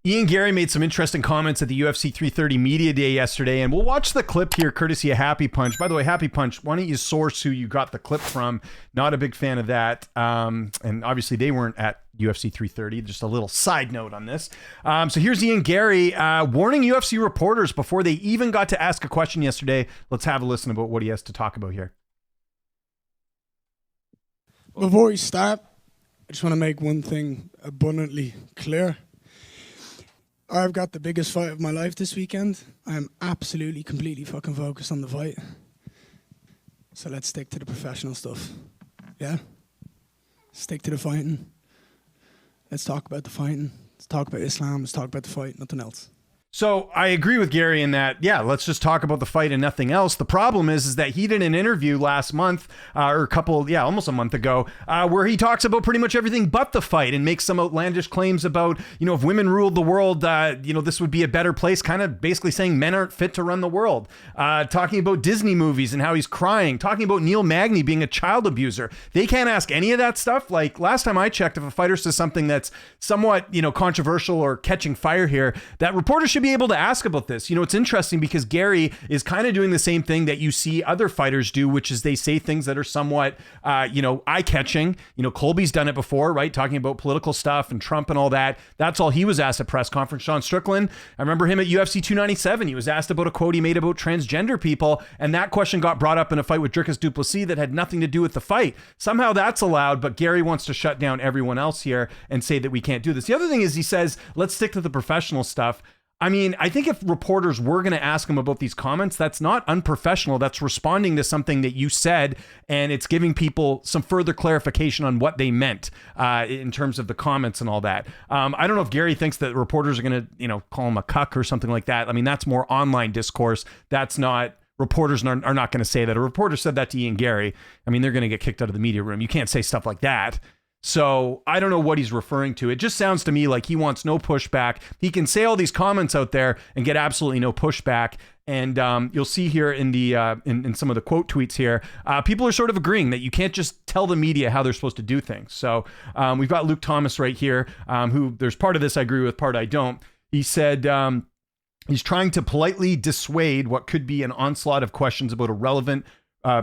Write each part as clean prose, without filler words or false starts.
Ian Garry made some interesting comments at the UFC 330 Media Day yesterday, and we'll watch the clip here courtesy of Happy Punch. By the way, Happy Punch, why don't you source who you got the clip from? Not a big fan of that. And obviously they weren't at UFC 330. Just a little side note on this. So here's Ian Garry warning UFC reporters before they even got to ask a question yesterday. Let's have a listen about what he has to talk about here. Before we start, I just want to make one thing abundantly clear. I've got the biggest fight of my life this weekend. I am absolutely, completely fucking focused on the fight. So let's stick to the professional stuff. Yeah? Stick to the fighting. Let's talk about the fighting. Let's talk about Islam. Let's talk about the fight. Nothing else. So I agree with Garry in that, yeah, let's just talk about the fight and nothing else. The problem is that he did an interview last month or almost a month ago, where he talks about pretty much everything but the fight and makes some outlandish claims about, if women ruled the world, this would be a better place, kind of basically saying men aren't fit to run the world, talking about Disney movies and how he's crying, talking about Neil Magny being a child abuser. They can't ask any of that stuff. Like last time I checked, if a fighter says something that's somewhat, controversial or catching fire here, that reporters should be able to ask about this. It's interesting because Garry is kind of doing the same thing that you see other fighters do, which is they say things that are somewhat, eye-catching. Colby's done it before, right? Talking about political stuff and Trump and all that. That's all he was asked at press conference. Sean Strickland, I remember him at UFC 297. He was asked about a quote he made about transgender people, and that question got brought up in a fight with Dricus du Plessis that had nothing to do with the fight. Somehow that's allowed, but Garry wants to shut down everyone else here and say that we can't do this. The other thing is he says, let's stick to the professional stuff. I mean, I think if reporters were going to ask him about these comments, that's not unprofessional. That's responding to something that you said, and it's giving people some further clarification on what they meant in terms of the comments and all that. I don't know if Garry thinks that reporters are going to, call him a cuck or something like that. I mean, that's more online discourse. That's not... Reporters are not going to say that. A reporter said that to Ian Garry. I mean, they're going to get kicked out of the media room. You can't say stuff like that. So I don't know what he's referring to. It just sounds to me like he wants no pushback. He can say all these comments out there and get absolutely no pushback. And you'll see here in the in some of the quote tweets here, people are sort of agreeing that you can't just tell the media how they're supposed to do things. So we've got Luke Thomas right here, who there's part of this I agree with, part I don't. He said he's trying to politely dissuade what could be an onslaught of questions about irrelevant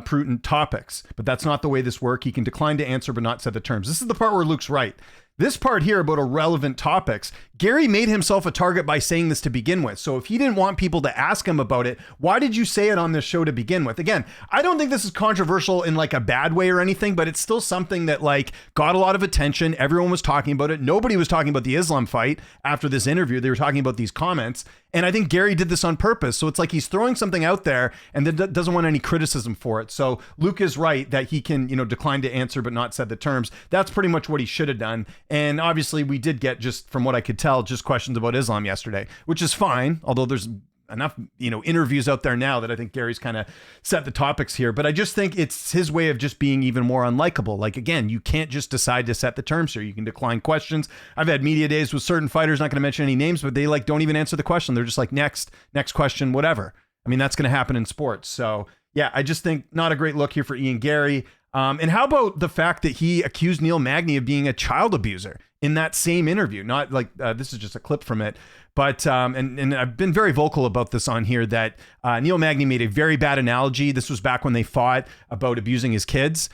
prudent topics, but that's not the way this works. He can decline to answer but not set the terms. This is the part where Luke's right. This part here about irrelevant topics, Garry made himself a target by saying this to begin with. So if he didn't want people to ask him about it, why did you say it on this show to begin with? Again, I don't think this is controversial in like a bad way or anything, but it's still something that like got a lot of attention. Everyone was talking about it. Nobody was talking about the Islam fight after this interview. They were talking about these comments. And I think Garry did this on purpose. So it's like he's throwing something out there and then doesn't want any criticism for it. So Luke is right that he can, decline to answer but not set the terms. That's pretty much what he should have done. And obviously we did get, just from what I could tell, just questions about Islam yesterday, which is fine. Although there's enough, interviews out there now that I think Garry's kind of set the topics here. But I just think it's his way of just being even more unlikable. Like, again, you can't just decide to set the terms here. You can decline questions. I've had media days with certain fighters, not going to mention any names, but they don't even answer the question. They're just like, next question, whatever. I mean, that's going to happen in sports. So yeah, I just think not a great look here for Ian Garry. And how about the fact that he accused Neil Magny of being a child abuser in that same interview? Not like this is just a clip from it, but and I've been very vocal about this on here that Neil Magny made a very bad analogy. This was back when they fought about abusing his kids.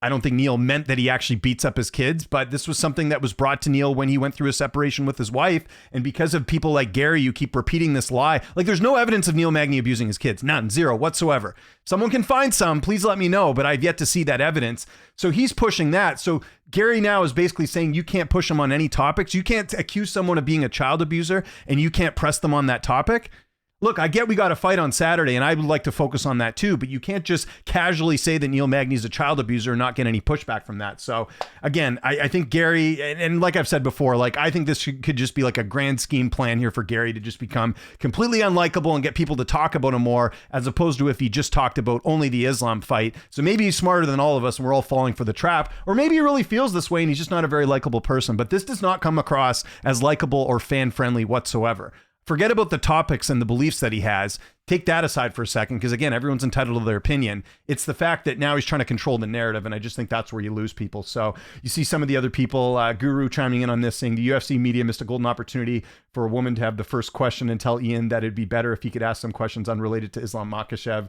I don't think Neil meant that he actually beats up his kids, but this was something that was brought to Neil when he went through a separation with his wife. And because of people like Garry, you keep repeating this lie. Like, there's no evidence of Neil Magny abusing his kids. None, zero whatsoever. Someone can find some, please let me know, but I've yet to see that evidence. So he's pushing that. So Garry now is basically saying you can't push him on any topics. You can't accuse someone of being a child abuser and you can't press them on that topic. Look, I get we got a fight on Saturday, and I would like to focus on that too, but you can't just casually say that Neil Magny's a child abuser and not get any pushback from that. So again, I think Garry, and like I've said before, like I think this could just be like a grand scheme plan here for Garry to just become completely unlikable and get people to talk about him more, as opposed to if he just talked about only the Islam fight. So maybe he's smarter than all of us and we're all falling for the trap, or maybe he really feels this way and he's just not a very likable person. But this does not come across as likable or fan-friendly whatsoever. Forget about the topics and the beliefs that he has. take that aside for a second, because again, everyone's entitled to their opinion. It's the fact that now he's trying to control the narrative, and I just think that's where you lose people. So you see some of the other people, Guru chiming in on this, saying the UFC media missed a golden opportunity for a woman to have the first question and tell Ian that it'd be better if he could ask some questions unrelated to Islam Makhachev.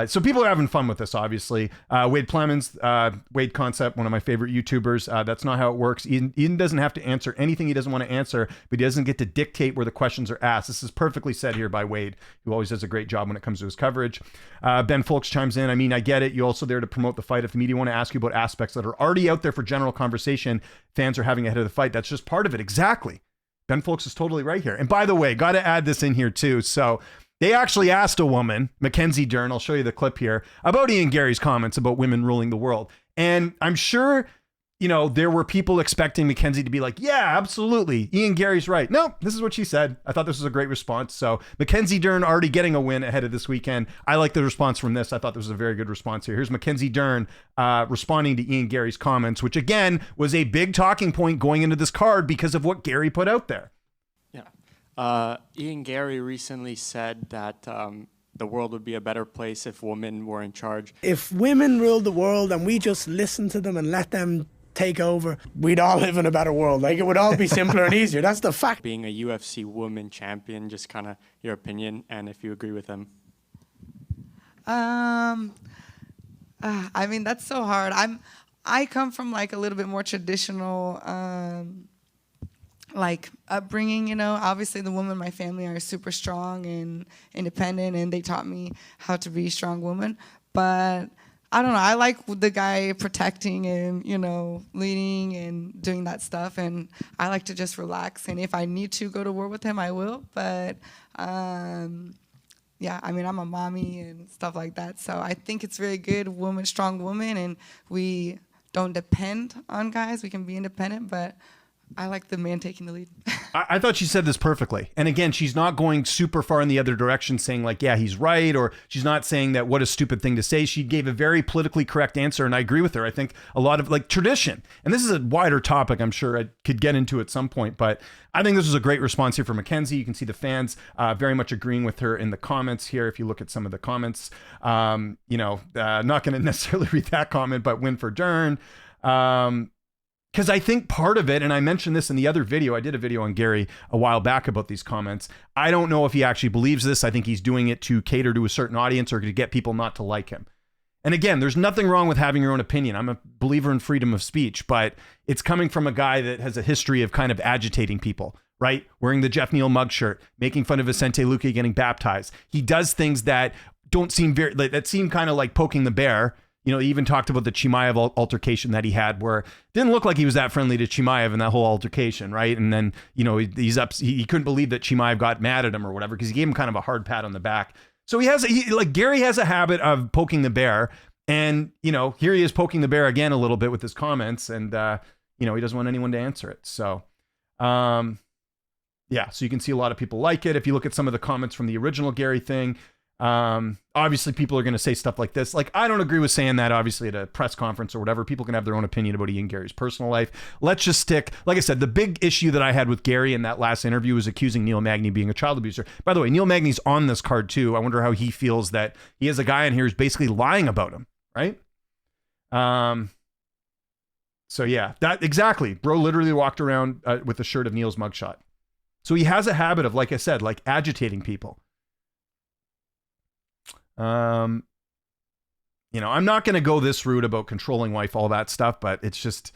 So people are having fun with this, obviously. Wade Plemons, Wade Concept, one of my favorite YouTubers. That's not how it works. Ian doesn't have to answer anything he doesn't want to answer, but he doesn't get to dictate where the questions are asked. This is perfectly said here by Wade, who always does a great job when it comes to his coverage. Ben Folks chimes in. I mean, I get it. You're also there to promote the fight. If the media want to ask you about aspects that are already out there for general conversation, fans are having ahead of the fight. That's just part of it. Exactly. Ben Folks is totally right here. And by the way, got to add this in here too. So they actually asked a woman, Mackenzie Dern, I'll show you the clip here, about Ian Garry's comments about women ruling the world. And I'm sure, you know, there were people expecting Mackenzie to be like, yeah, absolutely, Ian Garry's right. No, this is what she said. I thought this was a great response. So Mackenzie Dern already getting a win ahead of this weekend. I like the response from this. I thought this was a very good response here. Here's Mackenzie Dern responding to Ian Garry's comments, which again was a big talking point going into this card because of what Garry put out there. Yeah. Ian Garry recently said that the world would be a better place if women were in charge. If women ruled the world and we just listened to them and let them take over, we'd all live in a better world. Like, it would all be simpler and easier. That's the fact. Being a UFC woman champion, just kind of your opinion and if you agree with him. I mean, that's so hard. I come from like a little bit more traditional like upbringing, you know. Obviously the women in my family are super strong and independent, and they taught me how to be a strong woman. But I don't know, I like the guy protecting and, you know, leading and doing that stuff, and I like to just relax, and if I need to go to war with him, I will. But yeah, I mean, I'm a mommy and stuff like that, so I think it's very good, strong woman, and we don't depend on guys. We can be independent, but I like the man taking the lead. I thought she said this perfectly. And again, she's not going super far in the other direction saying like, yeah, he's right. Or she's not saying that what a stupid thing to say. She gave a very politically correct answer. And I agree with her. I think a lot of like tradition, and this is a wider topic I'm sure I could get into at some point, but I think this was a great response here for Mackenzie. You can see the fans very much agreeing with her in the comments here. If you look at some of the comments, you know, not going to necessarily read that comment, but win for Dern. Because I think part of it, and I mentioned this in the other video, I did a video on Garry a while back about these comments. I don't know if he actually believes this. I think he's doing it to cater to a certain audience or to get people not to like him. And again, there's nothing wrong with having your own opinion. I'm a believer in freedom of speech, but it's coming from a guy that has a history of kind of agitating people, right? Wearing the Jeff Neal mug shirt, making fun of Vicente Luque getting baptized. He does things that don't seem that seem kind of like poking the bear. You know, he even talked about the Chimaev altercation that he had, where it didn't look like he was that friendly to Chimaev in that whole altercation, right? And then, you know, he couldn't believe that Chimaev got mad at him or whatever, because he gave him kind of a hard pat on the back. So Garry has a habit of poking the bear, and, you know, here he is poking the bear again a little bit with his comments, and, you know, he doesn't want anyone to answer it. So, yeah, so you can see a lot of people like it. If you look at some of the comments from the original Garry thing, obviously people are going to say stuff like this. Like, I don't agree with saying that, obviously, at a press conference or whatever. People can have their own opinion about Ian Garry's personal life. Let's just stick, like I said, the big issue that I had with Garry in that last interview was accusing Neil Magny of being a child abuser. By the way, Neil Magny's on this card too. I wonder how he feels that he has a guy in here who's basically lying about him, right? So yeah, that exactly. Bro literally walked around with a shirt of Neil's mugshot. So he has a habit of, like I said, like agitating people. You know, I'm not going to go this route about controlling wife, all that stuff, but it's just,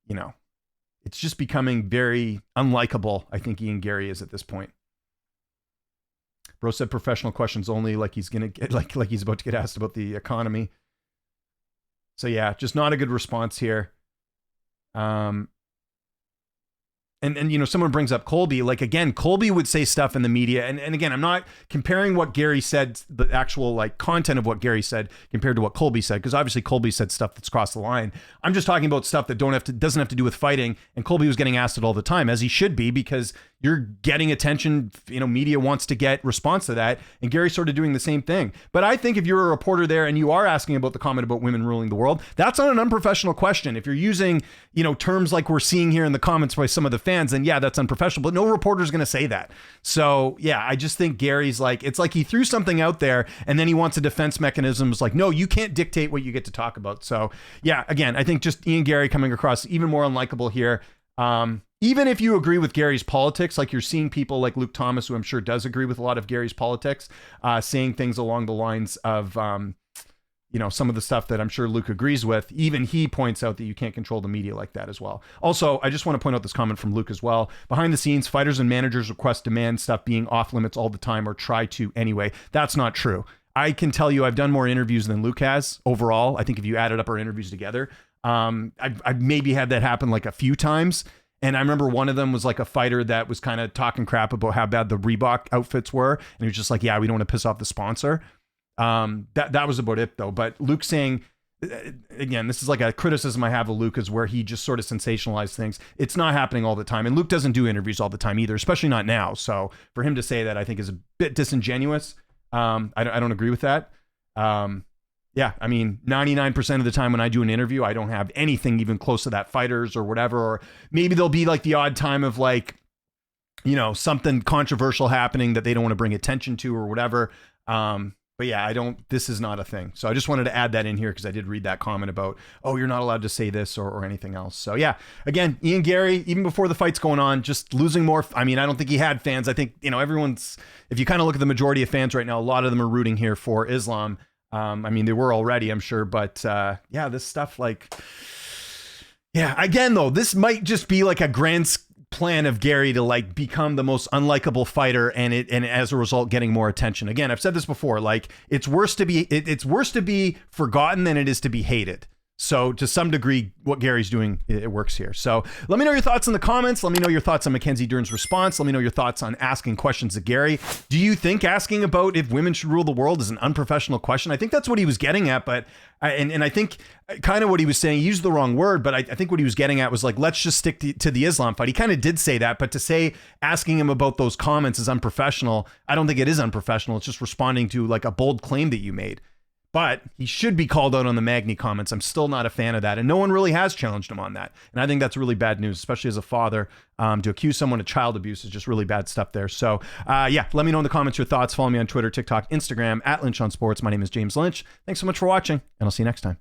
you know, it's just becoming very unlikable. I think Ian Garry is at this point. Bro said professional questions only, like he's going to get, like he's about to get asked about the economy. So yeah, just not a good response here. And you know, someone brings up Colby. Like, again, Colby would say stuff in the media. And again, I'm not comparing what Garry said, the actual like content of what Garry said compared to what Colby said, because obviously Colby said stuff that's crossed the line. I'm just talking about stuff that doesn't have to do with fighting. And Colby was getting asked it all the time, as he should be, because you're getting attention, media wants to get response to that. And Garry's sort of doing the same thing. But I think if you're a reporter there and you are asking about the comment about women ruling the world, that's not an unprofessional question. If you're using, terms like we're seeing here in the comments by some of the fans, then yeah, that's unprofessional, but no reporter's going to say that. So yeah, I just think Garry's it's like he threw something out there and then he wants a defense mechanism. It's like, no, you can't dictate what you get to talk about. So yeah, again, I think just Ian Garry coming across even more unlikable here. Even if you agree with Garry's politics, like you're seeing people like Luke Thomas, who I'm sure does agree with a lot of Garry's politics, saying things along the lines of, some of the stuff that I'm sure Luke agrees with. Even he points out that you can't control the media like that as well. Also, I just want to point out this comment from Luke as well. Behind the scenes, fighters and managers demand stuff being off limits all the time or try to anyway. That's not true. I can tell you I've done more interviews than Luke has overall. I think if you added up our interviews together, I've maybe had that happen like a few times. And I remember one of them was like a fighter that was kind of talking crap about how bad the Reebok outfits were. And he was just like, yeah, we don't want to piss off the sponsor. That was about it though. But Luke saying, again, this is like a criticism I have of Luke, is where he just sort of sensationalized things. It's not happening all the time. And Luke doesn't do interviews all the time either, especially not now. So for him to say that, I think is a bit disingenuous. I don't agree with that. Yeah, I mean, 99% of the time when I do an interview, I don't have anything even close to that fighters or whatever. Or maybe there'll be like the odd time of like, something controversial happening that they don't want to bring attention to or whatever. But yeah, this is not a thing. So I just wanted to add that in here because I did read that comment about, oh, you're not allowed to say this or anything else. So yeah, again, Ian Garry, even before the fight's going on, just losing more. I mean, I don't think he had fans. I think, everyone's, if you kind of look at the majority of fans right now, a lot of them are rooting here for Islam. I mean, they were already, I'm sure, but yeah, this stuff again, though, this might just be like a grand plan of Garry to like become the most unlikable fighter and as a result getting more attention. Again, I've said this before, like it's worse to be forgotten than it is to be hated. So to some degree, what Garry's doing, it works here. So let me know your thoughts in the comments. Let me know your thoughts on Mackenzie Dern's response. Let me know your thoughts on asking questions of Garry. Do you think asking about if women should rule the world is an unprofessional question? I think that's what he was getting at, but and I think kind of what he was saying, he used the wrong word, but I think what he was getting at was like, let's just stick to the Islam fight. He kind of did say that, but to say asking him about those comments is unprofessional, I don't think it is unprofessional. It's just responding to like a bold claim that you made. But he should be called out on the Magny comments. I'm still not a fan of that. And no one really has challenged him on that. And I think that's really bad news, especially as a father. To accuse someone of child abuse is just really bad stuff there. So yeah, let me know in the comments your thoughts. Follow me on Twitter, TikTok, Instagram, @LynchOnSports. My name is James Lynch. Thanks so much for watching, and I'll see you next time.